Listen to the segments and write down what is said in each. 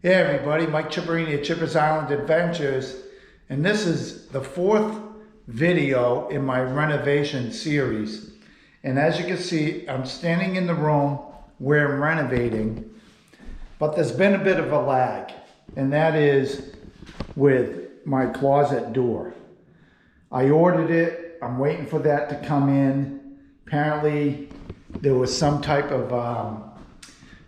Hey everybody, Mike Chipperini at Chipper's Island Adventures, and this is the fourth video in my renovation series. And as you can see, I'm standing in the room where I'm renovating, but there's been a bit of a lag, and that is with my closet door. I ordered it, I'm waiting for that to come in. Apparently there was some type of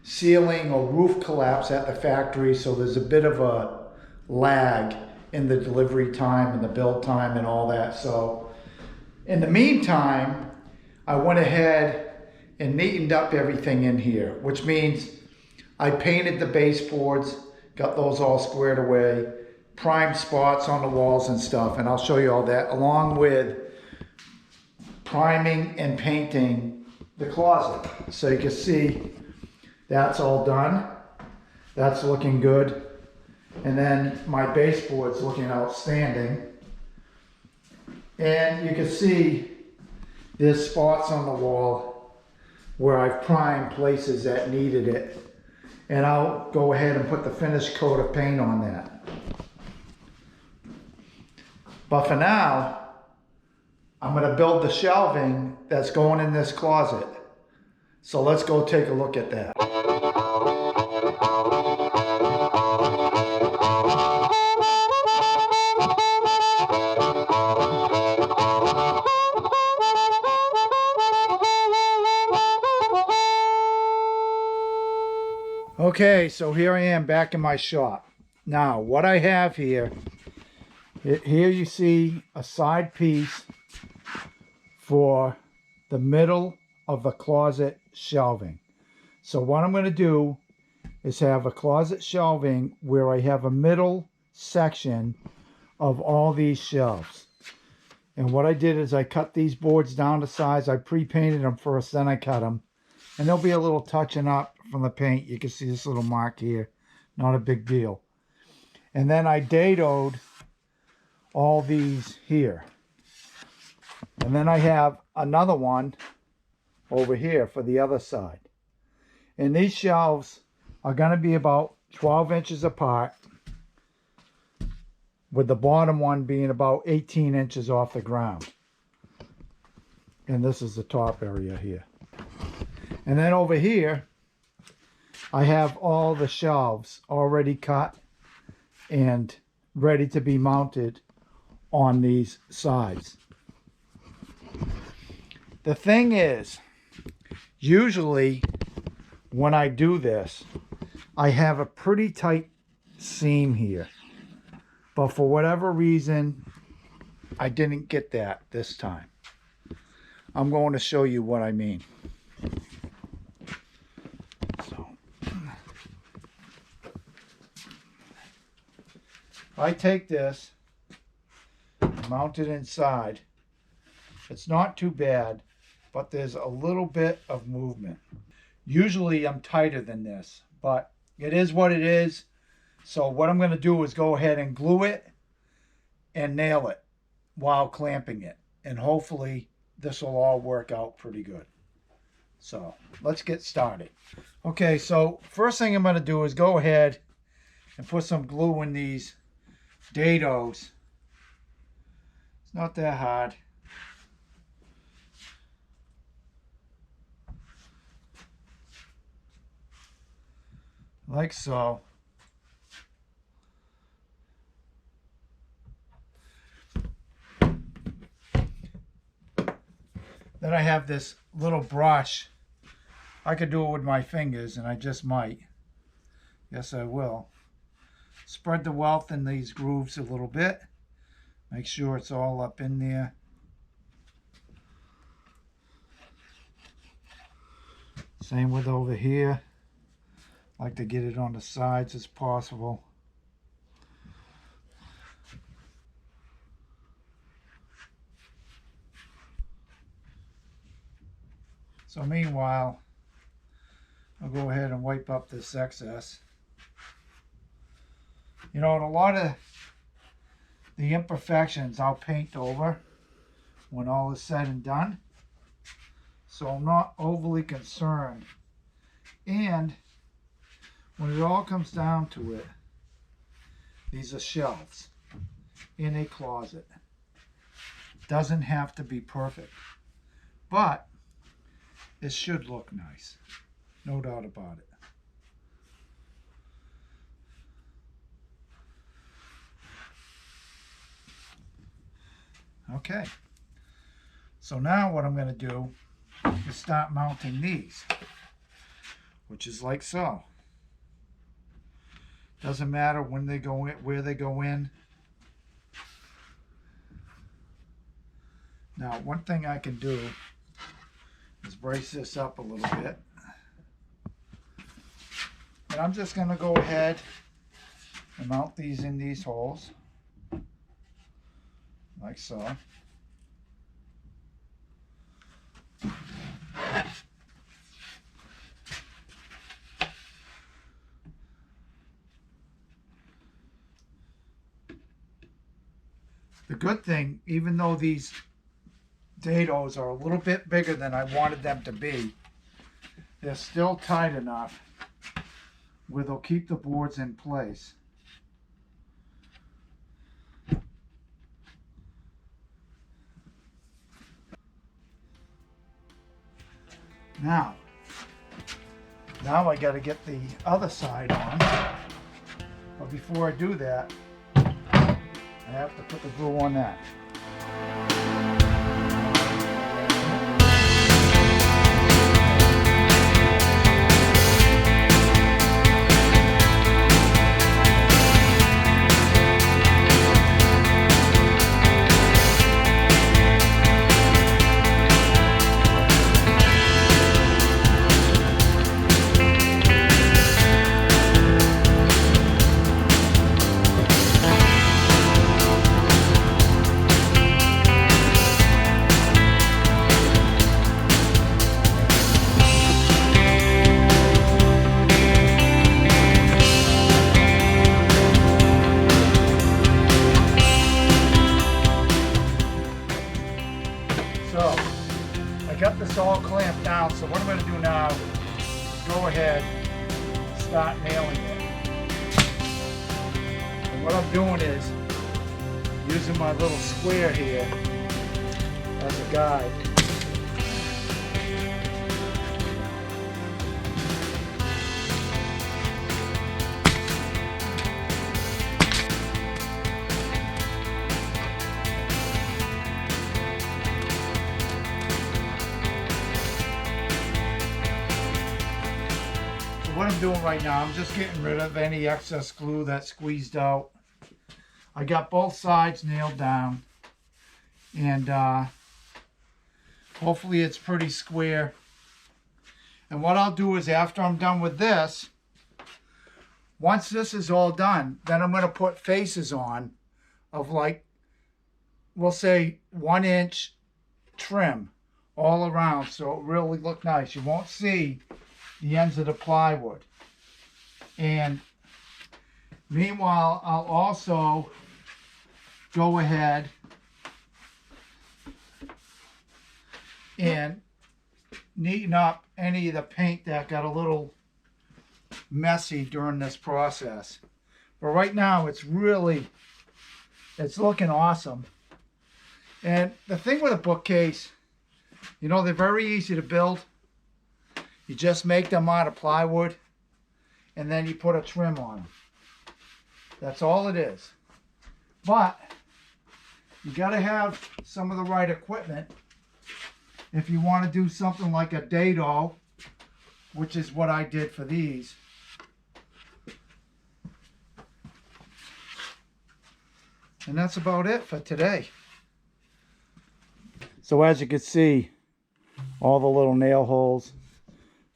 ceiling or roof collapse at the factory, so there's a bit of a lag in the delivery time and the build time and all that. So in the meantime, I went ahead and neatened up everything in here, which means I painted the baseboards, got those all squared away, primed spots on the walls and stuff, and I'll show you all that, along with priming and painting the closet. So you can see that's all done. That's looking good. And then my baseboard's looking outstanding. And you can see there's spots on the wall where I've primed places that needed it. And I'll go ahead and put the finished coat of paint on that. But for now, I'm going to build the shelving that's going in this closet. So let's go take a look at that. Okay, so here I am back in my shop. Now, what I have here, here you see a side piece for the middle of the closet shelving. So what I'm going to do is have a closet shelving where I have a middle section of all these shelves. And what I did is I cut these boards down to size. I pre-painted them first, then I cut them. And there'll be a little touching up from the paint. You can see this little mark here. Not a big deal. And then I dadoed all these here. And then I have another one over here for the other side. And these shelves are going to be about 12 inches apart, with the bottom one being about 18 inches off the ground. And this is the top area here. And then over here, I have all the shelves already cut and ready to be mounted on these sides. The thing is, usually when I do this, I have a pretty tight seam here. But for whatever reason, I didn't get that this time. I'm going to show you what I mean. So, if I take this, mount it inside, it's not too bad, but there's a little bit of movement. Usually I'm tighter than this, but it is what it is. So what I'm going to do is go ahead and glue it and nail it while clamping it. And hopefully this will all work out pretty good. So let's get started. Okay, so first thing I'm going to do is go ahead and put some glue in these dados. It's not that hard. Like so. Then I have this little brush. I could do it with my fingers, and I just might. Yes, I will. Spread the welt in these grooves a little bit. Make sure it's all up in there. Same with over here. I like to get it on the sides as possible. So meanwhile, I'll go ahead and wipe up this excess. You know, and a lot of the imperfections I'll paint over when all is said and done. So I'm not overly concerned. And when it all comes down to it, these are shelves in a closet. Doesn't have to be perfect, but it should look nice. No doubt about it. Okay, so now what I'm going to do is start mounting these, which is like so. Doesn't matter when they go in, where they go in. Now, one thing I can do is brace this up a little bit. And I'm just going to go ahead and mount these in these holes, like so. The good thing, even though these dados are a little bit bigger than I wanted them to be, they're still tight enough where they'll keep the boards in place. Now I got to get the other side on, but before I do that, I have to put the glue on that. Got this all clamped down, so what I'm going to do now is go ahead and start nailing it. And what I'm doing is using my little square here as a guide. What I'm doing right now, I'm just getting rid of any excess glue that squeezed out. I got both sides nailed down, and hopefully it's pretty square. And what I'll do is, after I'm done with this, once this is all done, then I'm going to put faces on of, like, we'll say 1 inch trim all around, so it really look nice. You won't see the ends of the plywood. And meanwhile, I'll also go ahead and neaten up any of the paint that got a little messy during this process. But right now it's looking awesome. And the thing with a bookcase, you know, they're very easy to build. You just make them out of plywood, and then you put a trim on them. That's all it is. But you got to have some of the right equipment if you want to do something like a dado, which is what I did for these. And that's about it for today. So as you can see, all the little nail holes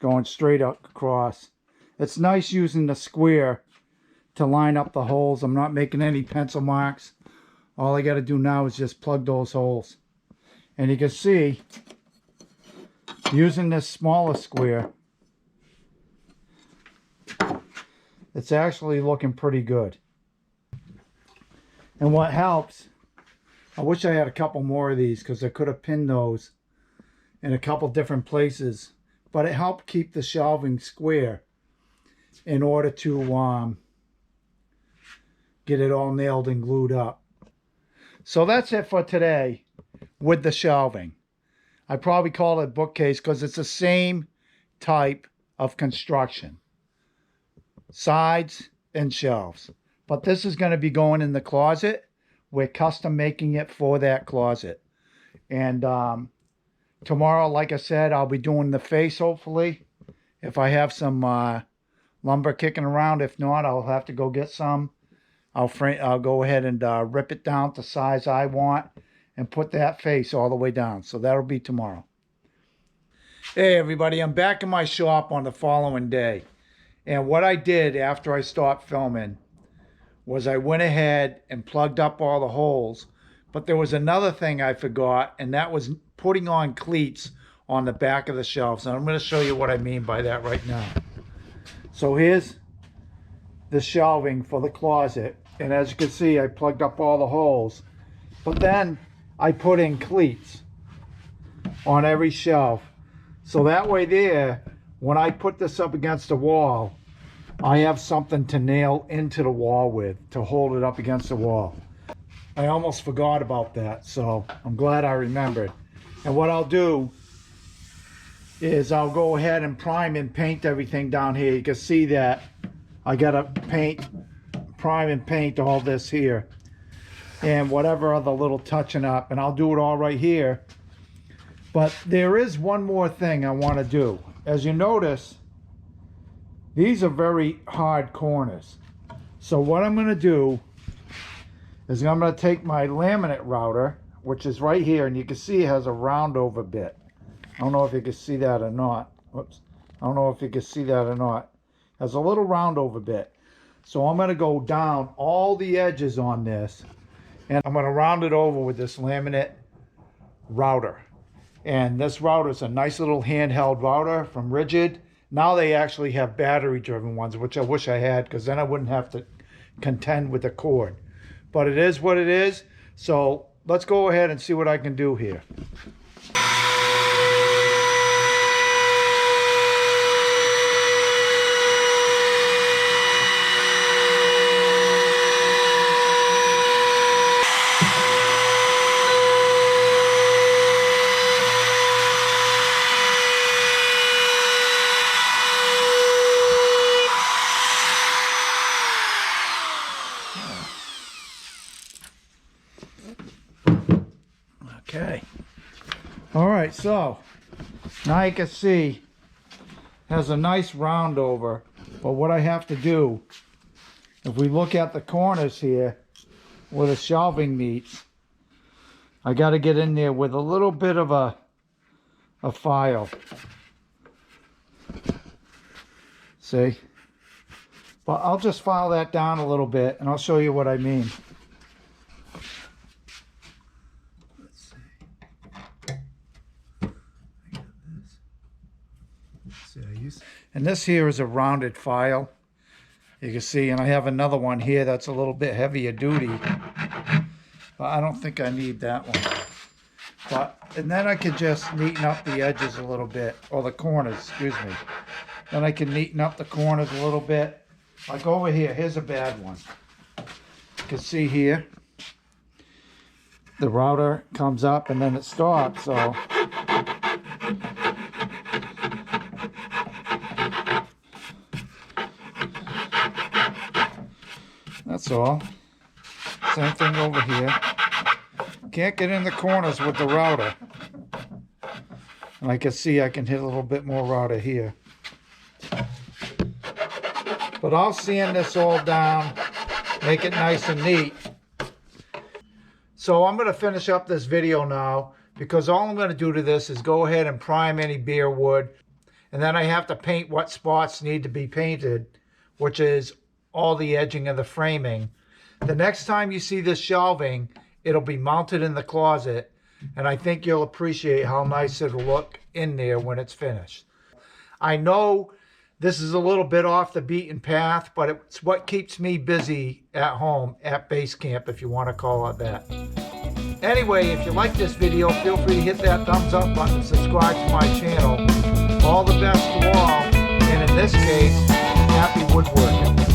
going straight up across. It's nice using the square to line up the holes. I'm not making any pencil marks. All I got to do now is just plug those holes. And you can see, using this smaller square, it's actually looking pretty good. And what helps, I wish I had a couple more of these, because I could have pinned those in a couple different places. But it helped keep the shelving square. in order to get it all nailed and glued up. So that's it for today with the shelving. I probably call it bookcase because it's the same type of construction. Sides and shelves. But this is going to be going in the closet. We're custom making it for that closet. And tomorrow, like I said, I'll be doing the face, hopefully. If I have some lumber kicking around. If not, I'll have to go get some. I'll go ahead and rip it down to size I want and put that face all the way down. So that'll be tomorrow. Hey everybody, I'm back in my shop on the following day. And what I did after I stopped filming was I went ahead and plugged up all the holes. But there was another thing I forgot, and that was putting on cleats on the back of the shelves. And I'm going to show you what I mean by that right now. So here's the shelving for the closet. And as you can see, I plugged up all the holes. But then I put in cleats on every shelf. So that way there, when I put this up against the wall, I have something to nail into the wall with, to hold it up against the wall. I almost forgot about that, so I'm glad I remembered. And what I'll do is I'll go ahead and prime and paint everything down here. You can see that I gotta prime and paint all this here. And whatever other little touching up, and I'll do it all right here. But there is one more thing I want to do. As you notice, these are very hard corners. So what I'm going to do is I'm going to take my laminate router, which is right here, and you can see it has a round over bit. I don't know if you can see that or not. Whoops. I don't know if you can see that or not. It has a little round over bit. So I'm going to go down all the edges on this, and I'm going to round it over with this laminate router. And this router is a nice little handheld router from Rigid. Now they actually have battery driven ones, which I wish I had, because then I wouldn't have to contend with the cord. But it is what it is. So let's go ahead and see what I can do here. Okay. All right, so now you can see it has a nice round over, but what I have to do, if we look at the corners here where the shelving meets, I got to get in there with a little bit of a file. See? But I'll just file that down a little bit and I'll show you what I mean. And this here is a rounded file, you can see, and I have another one here that's a little bit heavier duty, but I don't think I need that one. And then I can just neaten up the edges a little bit, or the corners, excuse me. Then I can neaten up the corners a little bit. Like over here, here's a bad one. You can see here, the router comes up and then it stops, so that's all. Same thing over here. Can't get in the corners with the router. And I can see I can hit a little bit more router here. But I'll sand this all down, make it nice and neat. So I'm going to finish up this video now, because all I'm going to do to this is go ahead and prime any bare wood. And then I have to paint what spots need to be painted, which is all the edging of the framing. The next time you see this shelving, it'll be mounted in the closet, and I think you'll appreciate how nice it'll look in there when it's finished. I know this is a little bit off the beaten path, but it's what keeps me busy at home, at base camp, if you want to call it that. Anyway, if you like this video, feel free to hit that thumbs up button and subscribe to my channel. All the best to all, and in this case, happy woodworking.